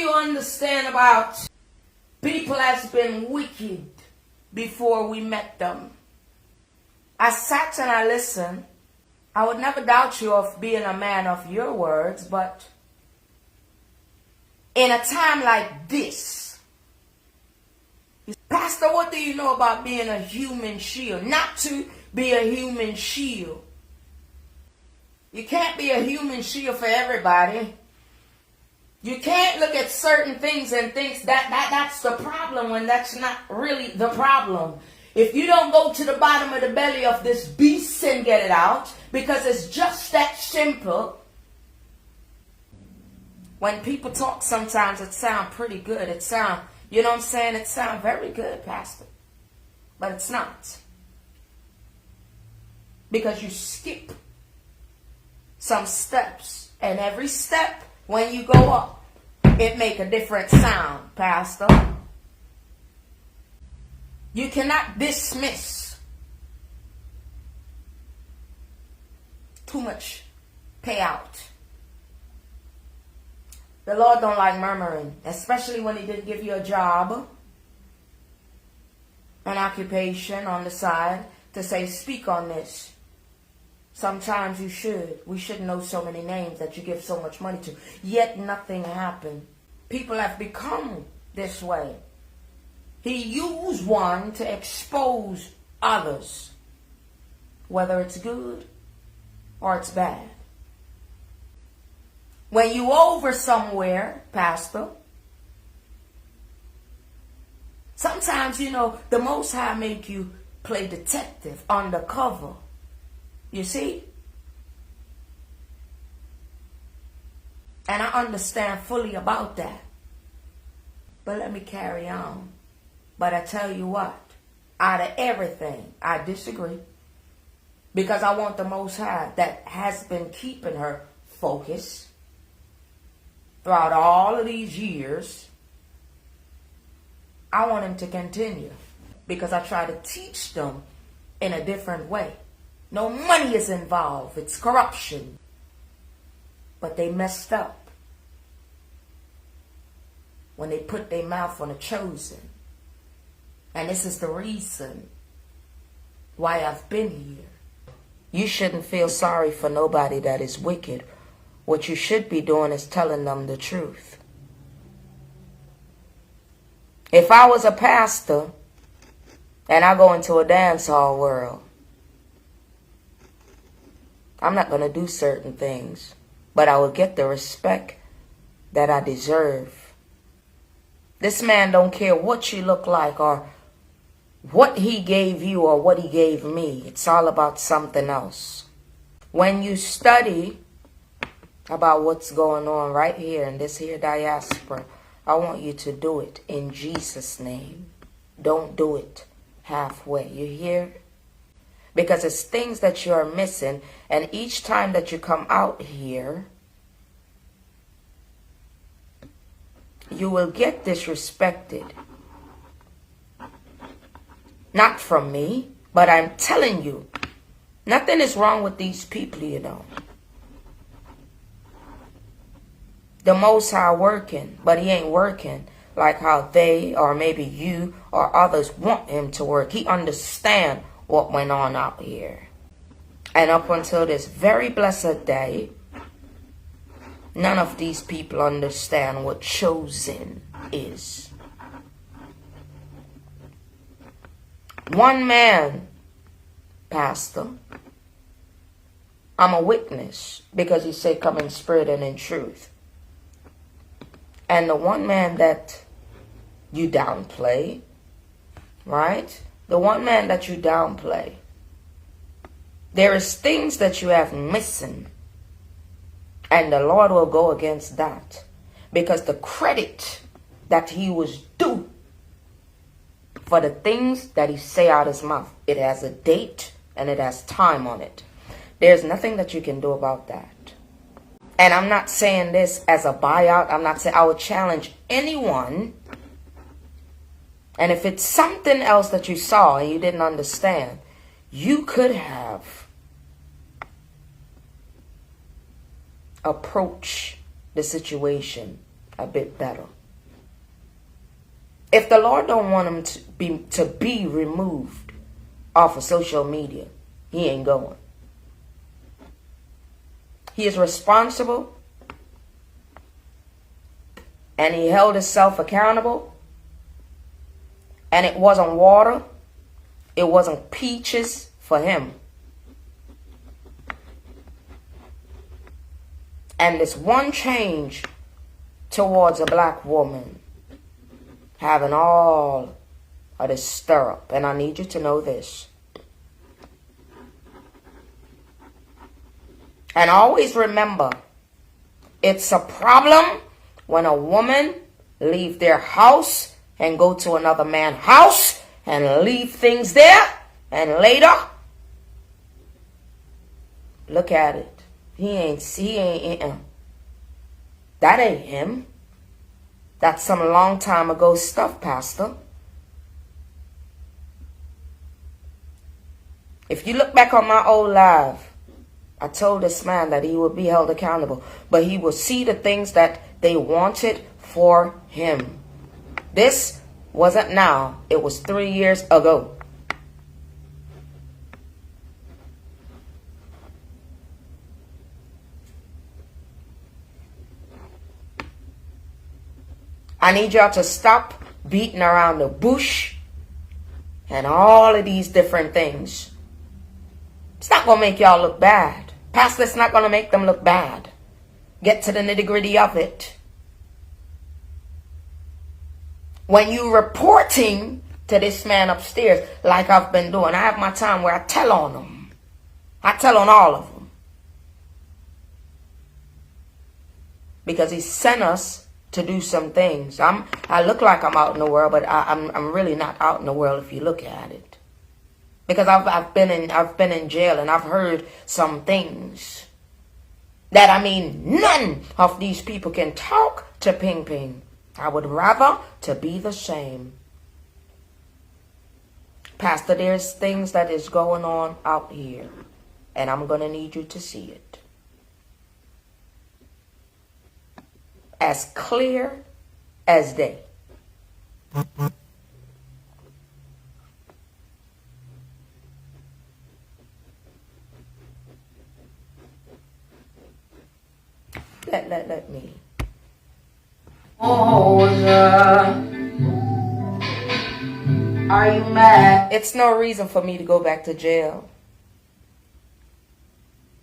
you understand about people has been wicked before we met them? I sat and I listened. I would never doubt you of being a man of your words, but in a time like this, Pastor, what do you know about being a human shield? Not to be a human shield. You can't be a human shield for everybody. You can't look at certain things and think that's the problem when that's not really the problem. If you don't go to the bottom of the belly of this beast and get it out, because it's just that simple. When people talk sometimes it sounds pretty good. It sounds, you know what I'm saying? It sounds very good, Pastor. But it's not. Because you skip some steps. And every step, when you go up, it make a different sound, Pastor. You cannot dismiss too much payout. The Lord don't like murmuring, especially when he didn't give you a job, an occupation on the side to say, speak on this. Sometimes you should. We should know so many names that you give so much money to. Yet nothing happened. People have become this way. He used one to expose others, whether it's good or it's bad. When you over somewhere, Pastor, sometimes, you know, the Most High make you play detective, undercover. You see? And I understand fully about that. But let me carry on. But I tell you what, out of everything, I disagree. Because I want the Most High that has been keeping her focused throughout all of these years. I want him to continue. Because I try to teach them in a different way. No money is involved. It's corruption. But they messed up when they put their mouth on a chosen. And this is the reason why I've been here. You shouldn't feel sorry for nobody that is wicked. What you should be doing is telling them the truth. If I was a pastor and I go into a dance hall world, I'm not going to do certain things, but I will get the respect that I deserve. This man don't care what you look like or what he gave you or what he gave me. It's all about something else. When you study about what's going on right here in this here diaspora, I want you to do it in Jesus' name. Don't do it halfway. You hear? Because it's things that you are missing. And each time that you come out here, you will get disrespected. Not from me, but I'm telling you, nothing is wrong with these people, you know. The Most High working, but he ain't working like how they or maybe you or others want him to work. He understands what went on out here. And up until this very blessed day, none of these people understand what chosen is. One man, Pastor, I'm a witness because he said come in spirit and in truth. And the one man that you downplay, right? The one man that you downplay, there is things that you have missing. And the Lord will go against that. Because the credit that he was due for the things that he say out his mouth, it has a date and it has time on it. There's nothing that you can do about that. And I'm not saying this as a buyout. I'm not saying, I would challenge anyone. And if it's something else that you saw and you didn't understand, you could have approached the situation a bit better. If the Lord don't want him to be removed off of social media, he ain't going. He is responsible, and he held himself accountable, and it wasn't water, it wasn't peaches for him. And this one change towards a black woman having all of this stir up. And I need you to know this. And always remember, it's a problem when a woman leave their house and go to another man's house and leave things there, and later, look at it. That ain't him. That's some long time ago stuff, Pastor. If you look back on my old life, I told this man that he would be held accountable, but he will see the things that they wanted for him. This wasn't now. It was 3 years ago. I need y'all to stop beating around the bush and all of these different things. It's not going to make y'all look bad. Pastor, it's not going to make them look bad. Get to the nitty-gritty of it. When you reporting to this man upstairs, like I've been doing, I have my time where I tell on them. I tell on all of them. Because he sent us to do some things. I look like I'm out in the world, but I'm really not out in the world if you look at it. Because I've been in jail and I've heard some things that, I mean, none of these people can talk to Ping Ping. I would rather to be the same. Pastor, there's things that is going on out here, and I'm going to need you to see it. As clear as day. Let me. Oh, are you mad? It's no reason for me to go back to jail.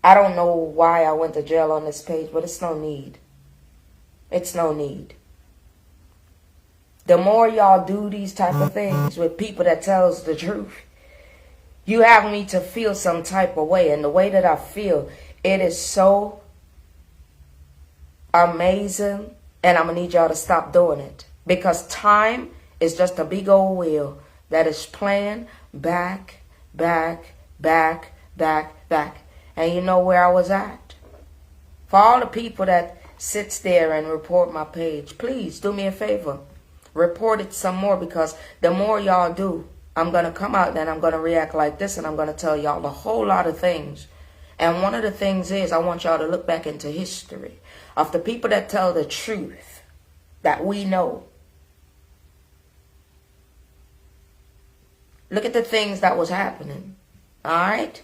I don't know why I went to jail on this page, but it's no need. It's no need. The more y'all do these type of things with people that tells the truth, you have me to feel some type of way. And the way that I feel, it is so amazing. And I'm going to need y'all to stop doing it. Because time is just a big old wheel that is playing back, back, back, back, back. And you know where I was at? For all the people that sits there and report my page, please do me a favor. Report it some more, because the more y'all do, I'm going to come out and I'm going to react like this, and I'm going to tell y'all a whole lot of things. And one of the things is, I want y'all to look back into history of the people that tell the truth that we know. Look at the things that was happening. All right?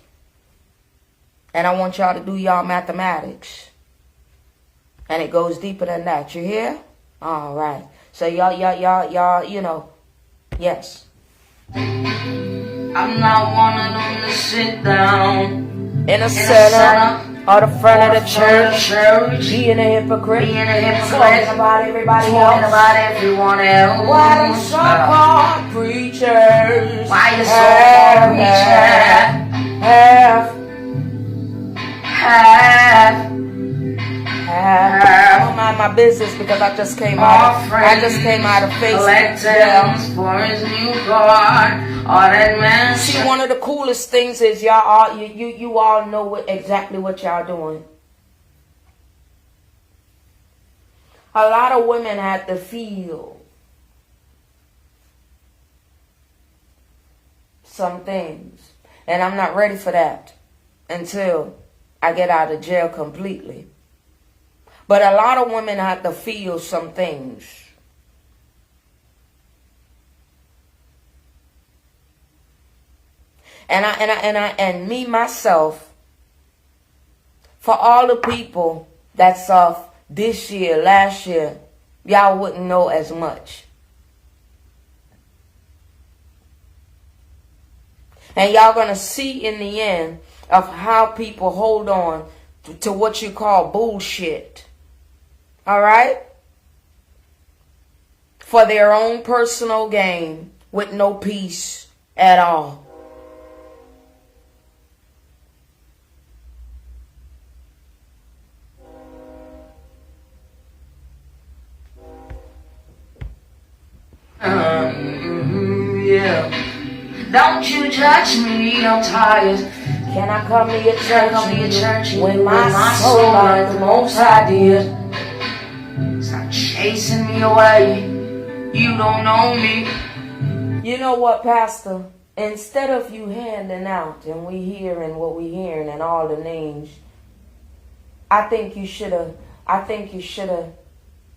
And I want y'all to do y'all mathematics. And it goes deeper than that. You hear? All right. So y'all, you know, yes. I'm not one of them to sit down in a center or the front of the church, being a hypocrite, talking about everybody else, about everyone else. Why them so-called preachers? Why you so-called preachers? I don't mind my business, because I just came out of Facebook. For his new car. See, one of the coolest things is you all know exactly what y'all doing. A lot of women had to feel some things, and I'm not ready for that until I get out of jail completely. But a lot of women have to feel some things. And me myself, for all the people that's off this year, last year, y'all wouldn't know as much. And y'all gonna see in the end of how people hold on to what you call bullshit. Alright? For their own personal gain with no peace at all. Yeah. Don't you judge me, I'm tired. Can I come to your church? When my soul like the most I did. Stop chasing me away. You don't know me. You know what, Pastor? Instead of you handing out and we hearing what we hearing and all the names, I think you should have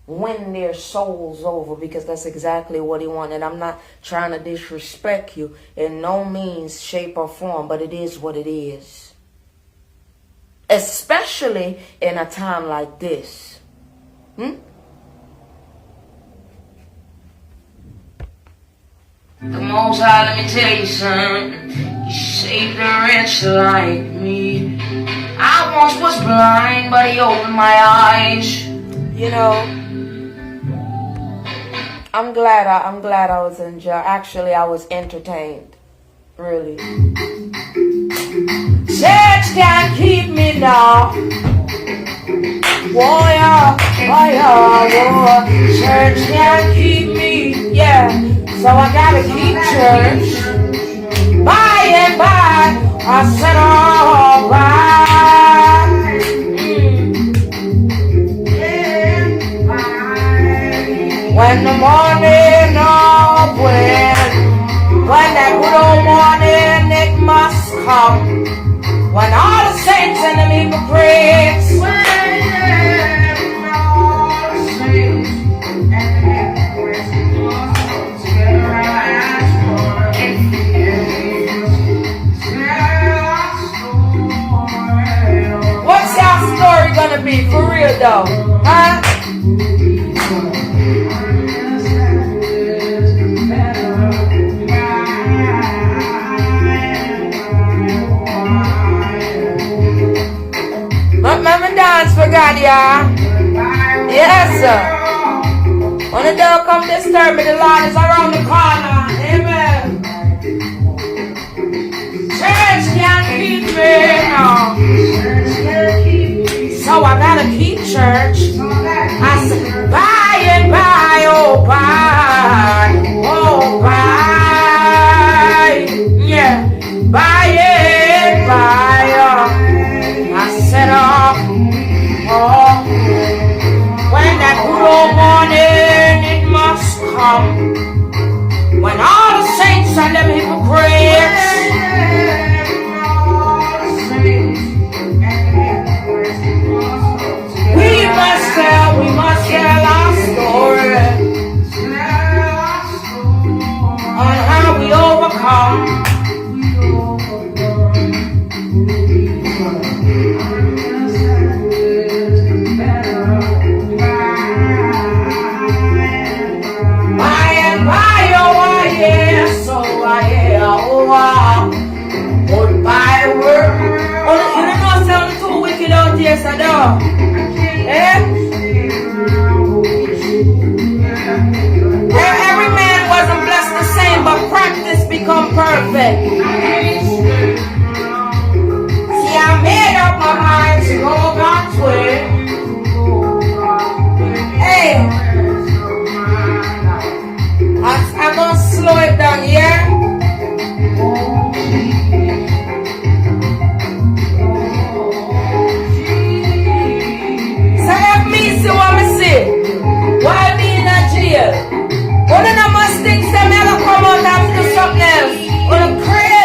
win their souls over, because that's exactly what he wanted. I'm not trying to disrespect you in no means, shape, or form, but it is what it is. Especially in a time like this. The Most High, let me tell you something. He saved the rich like me. I once was blind, but he opened my eyes. You know, I'm glad I was in jail. Actually, I was entertained. Really. Church can't keep me now. Warrior, warrior. Church can't keep me. Yeah. So I gotta keep church. By and by, I said alright. When the morning up, when that good old morning it must come, when all the saints and the hypocrites, when all the saints and the hypocrites must together as one. What's your story gonna be for real though, huh? Remember dance for God, y'all. Yes, sir. When the devil come disturb me, the Lord is around the corner. Amen. Church can't keep me, no. So I gotta keep church. I said, bye and bye, oh bye, oh bye, yeah, bye and bye, oh. I said, oh, when that good old morning it must come, when all the saints and them hypocrites, we must tell our story on how we overcome. Yes, I know. Every man wasn't blessed the same, but practice become perfect. See, I made up my mind to go God's way. Hey, I'm gonna slow it down, yeah? See what I say? Why be in a jail? One of them must think some ever come out and do something else. One of crazy.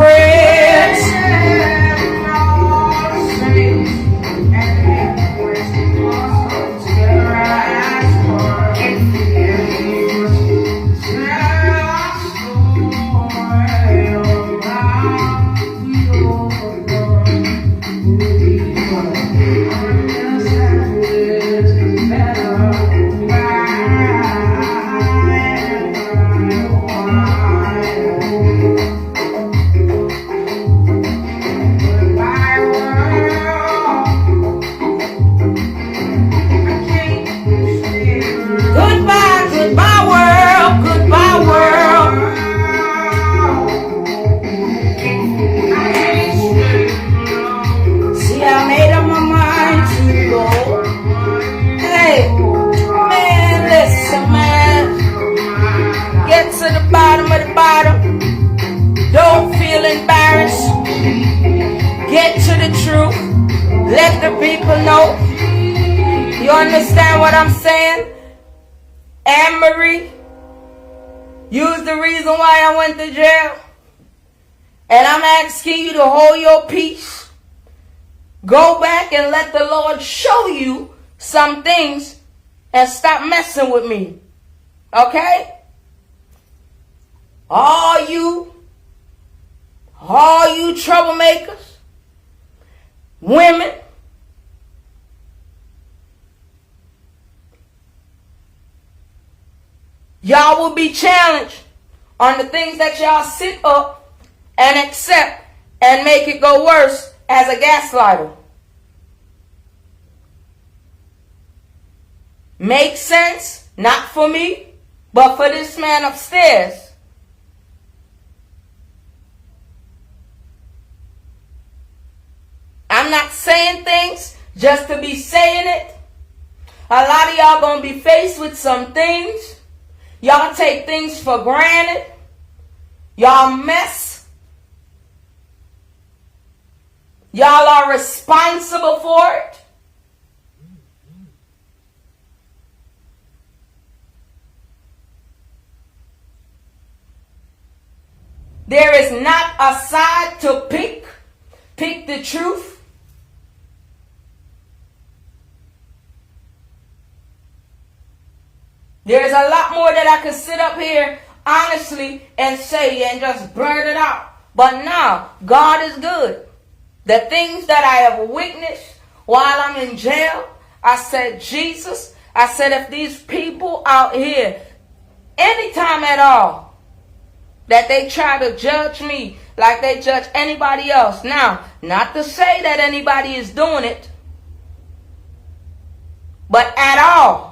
friends. Let the people know. You understand what I'm saying? Anne Marie, you's the reason why I went to jail. And I'm asking you to hold your peace. Go back and let the Lord show you some things and stop messing with me. Okay? All you troublemakers, women, y'all will be challenged on the things that y'all sit up and accept and make it go worse as a gaslighter. Make sense? Not for me, but for this man upstairs. I'm not saying things just to be saying it. A lot of y'all gonna be faced with some things. Y'all take things for granted. Y'all mess. Y'all are responsible for it. There is not a side to pick. Pick the truth. There's a lot more that I could sit up here honestly and say and just blurt it out. But no, God is good. The things that I have witnessed while I'm in jail, I said, Jesus, I said, if these people out here, anytime at all, that they try to judge me like they judge anybody else. Now, not to say that anybody is doing it, but at all,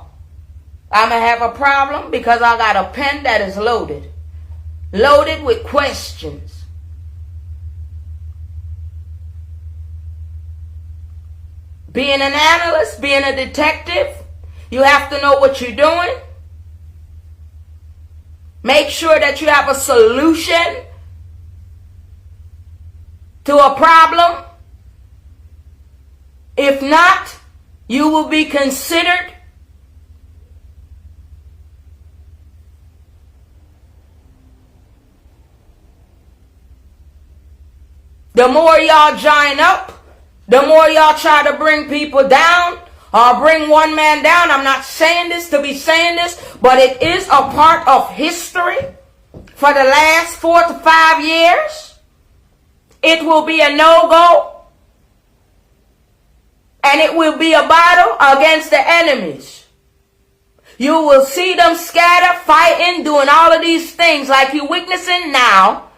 I'm going to have a problem because I got a pen that is loaded. Loaded with questions. Being an analyst, being a detective, you have to know what you're doing. Make sure that you have a solution to a problem. If not, you will be considered the more y'all join up, the more y'all try to bring people down or bring one man down. I'm not saying this to be saying this, but it is a part of history for the last 4 to 5 years. It will be a no-go. And it will be a battle against the enemies. You will see them scatter, fighting, doing all of these things like you're witnessing now.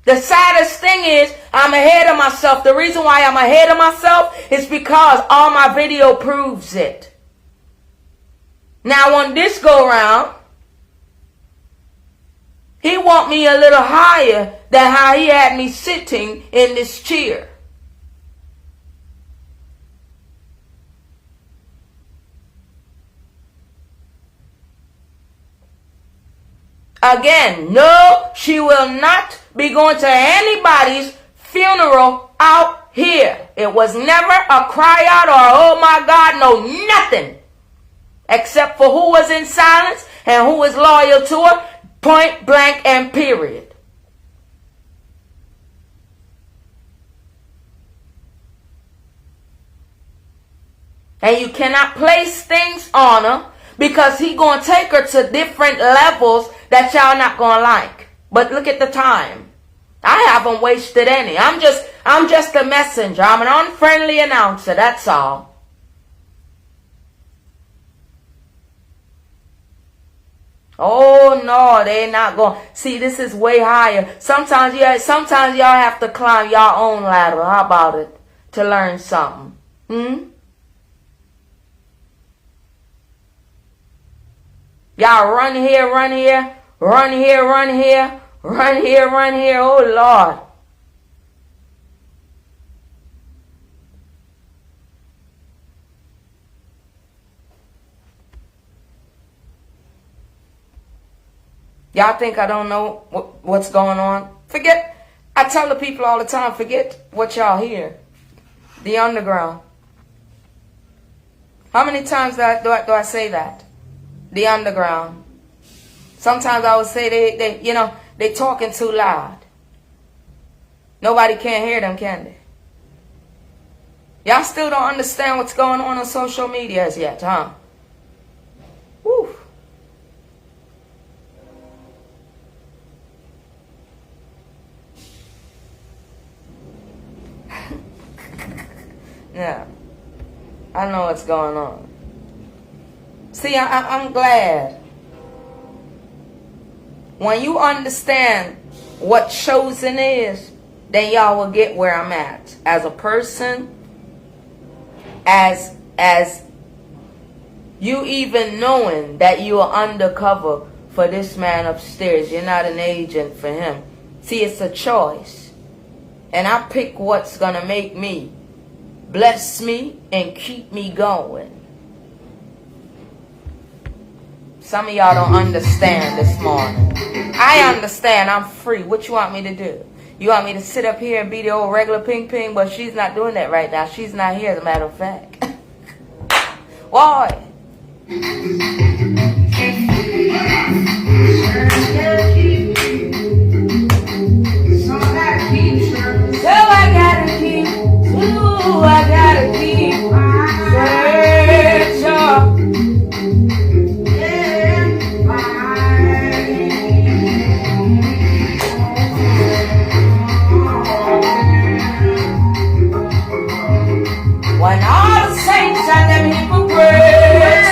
The saddest thing is I'm ahead of myself. The reason why I'm ahead of myself is because all my video proves it. Now on this go round, he want me a little higher than how he had me sitting in this chair. Again, no, she will not be going to anybody's funeral out here. It was never a cry out or oh my God, no, nothing. Except for who was in silence and who was loyal to her. Point blank and period. And you cannot place things on her because he going to take her to different levels that y'all not going to like. But look at the time. I haven't wasted any. I'm just a messenger. I'm an unfriendly announcer. That's all. Oh no, they not going. See, this is way higher. Sometimes y'all have to climb your own ladder. How about it? To learn something. Y'all run here, run here, run here, run here, run here, run here. Oh Lord. Y'all think I don't know what's going on? Forget. I tell the people all the time, forget what y'all hear. The underground. How many times do I say that? The underground. Sometimes I would say they talking too loud. Nobody can hear them, can they? Y'all still don't understand what's going on social media as yet, huh? Woo. Yeah, I know what's going on. See, I'm glad. When you understand what chosen is, then y'all will get where I'm at. As a person, as you even knowing that you are undercover for this man upstairs. You're not an agent for him. See, it's a choice. And I pick what's going to make me, bless me, and keep me going. Some of y'all don't understand this morning. I understand. I'm free. What you want me to do? You want me to sit up here and be the old regular ping ping? But she's not doing that right now. She's not here, as a matter of fact. Why? So I gotta keep. Ooh, I gotta keep. Search up. When all the saints and them hypocrites,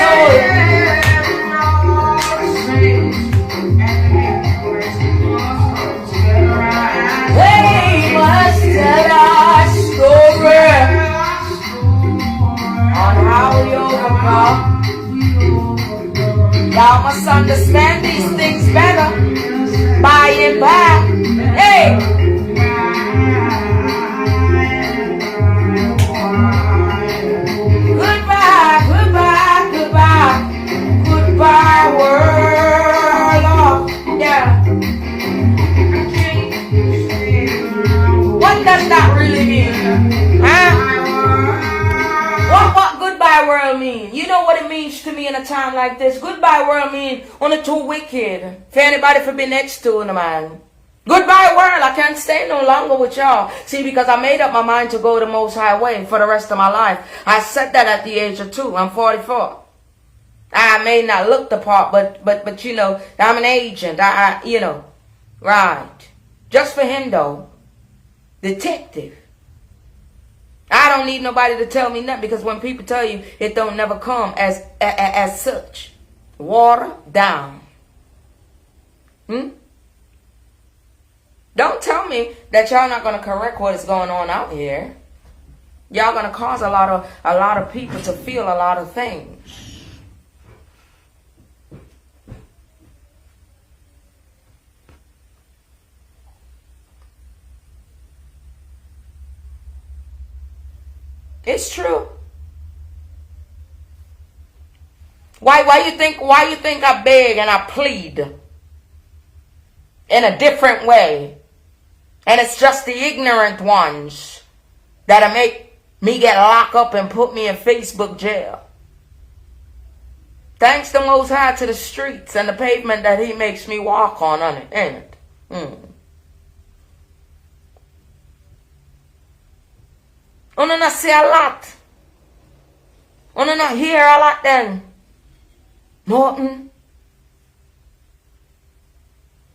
they must tell our story on how we overcome. Y'all must understand these things better by and by. Hey! Goodbye, world. Yeah. What does that really mean? Huh? What goodbye world mean? You know what it means to me in a time like this? Goodbye world mean only too wicked for anybody to be next to in a man. Goodbye world, I can't stay no longer with y'all. See, because I made up my mind to go the Most High way for the rest of my life. I said that at the age of 2. I'm 44. I may not look the part, but you know, I'm an agent. You know, right. Just for him though, detective. I don't need nobody to tell me nothing, because when people tell you, it don't never come as such. Water down. Don't tell me that y'all not gonna correct what is going on out here. Y'all gonna cause a lot of people to feel a lot of things. It's true. Why you think I beg and I plead in a different way? And it's just the ignorant ones that'll make me get locked up and put me in Facebook jail. Thanks the Most High to the streets and the pavement that he makes me walk on it, ain't it? Una not see a lot. Una not hear a lot then. Nothing.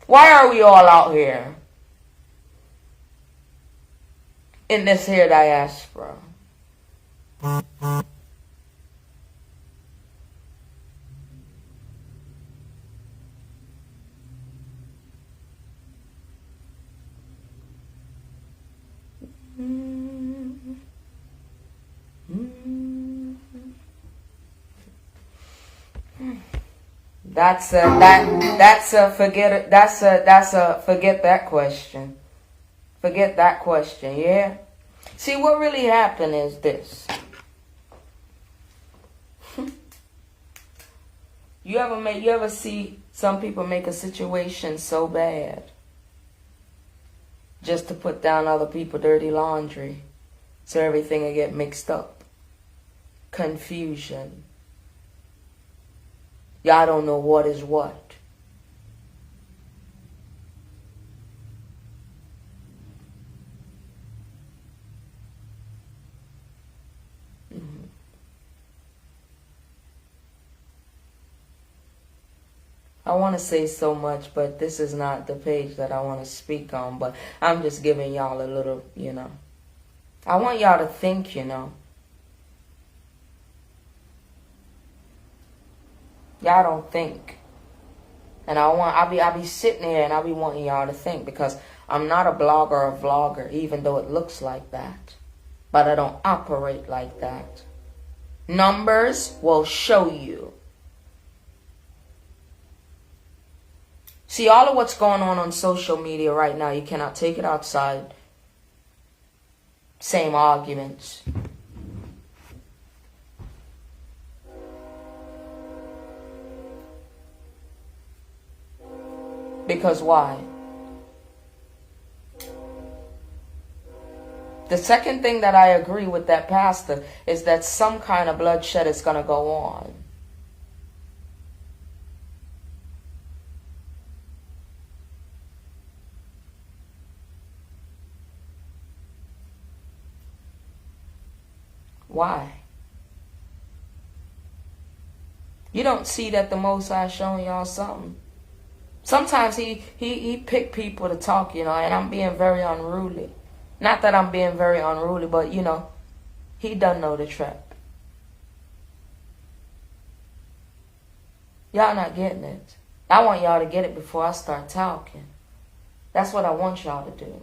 Why are we all out here in this here diaspora? Forget that question. Forget that question, yeah? See, what really happened is this. You ever see some people make a situation so bad just to put down other people's dirty laundry so everything will get mixed up? Confusion. Y'all don't know what is what. I want to say so much, but this is not the page that I want to speak on. But I'm just giving y'all a little, I want y'all to think, Y'all don't think. And I'll be sitting here and I'll be wanting y'all to think, because I'm not a blogger or vlogger, even though it looks like that. But I don't operate like that. Numbers will show you. See, all of what's going on social media right now, you cannot take it outside. Same arguments. Because why? The second thing that I agree with that pastor is that some kind of bloodshed is going to go on. Why? You don't see that the Most High showing y'all something? Sometimes he pick people to talk, and I'm being very unruly. Not that I'm being very unruly, but, he doesn't know the trap. Y'all not getting it. I want y'all to get it before I start talking. That's what I want y'all to do.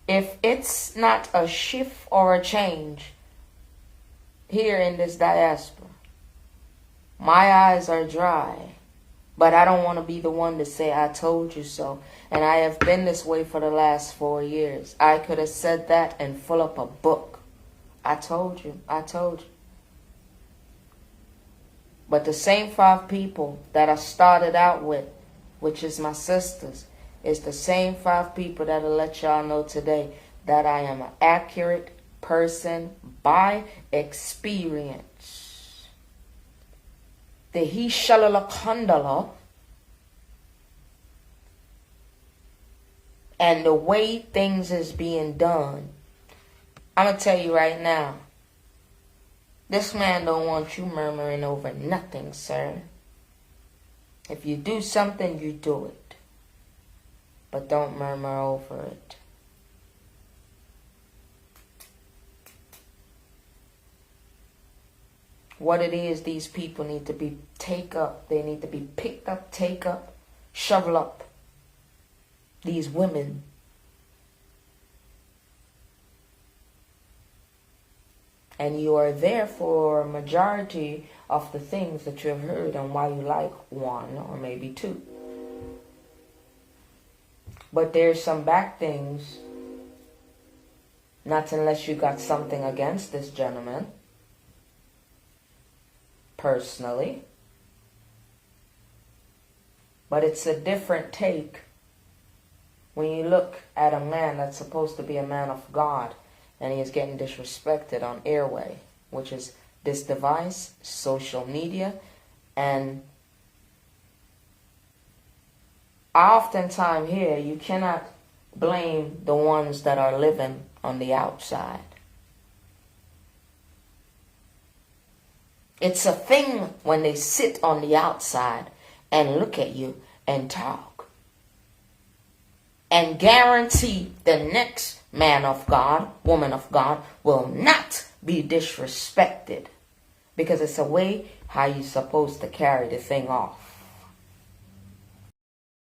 If it's not a shift or a change here in this diaspora, my eyes are dry. But I don't want to be the one to say, I told you so. And I have been this way for the last 4 years. I could have said that and fill up a book. I told you. I told you. But the same 5 people that I started out with, which is my sisters, is the same 5 people that'll let y'all know today that I am an accurate person by experience. The Hishalalakandala and the way things is being done. I'm going to tell you right now, this man don't want you murmuring over nothing, sir. If you do something, you do it. But don't murmur over it. What it is, these people need to be take up. They need to be picked up, take up, shovel up. These women. And you are there for a majority of the things that you have heard and why you like 1 or maybe 2. But there's some back things, not unless you got something against this gentleman, personally. But it's a different take when you look at a man that's supposed to be a man of God and he is getting disrespected on airway, which is this device, social media, and oftentimes here you cannot blame the ones that are living on the outside. It's a thing when they sit on the outside and look at you and talk. And guarantee the next man of God, woman of God, will not be disrespected. Because it's a way how you're supposed to carry the thing off.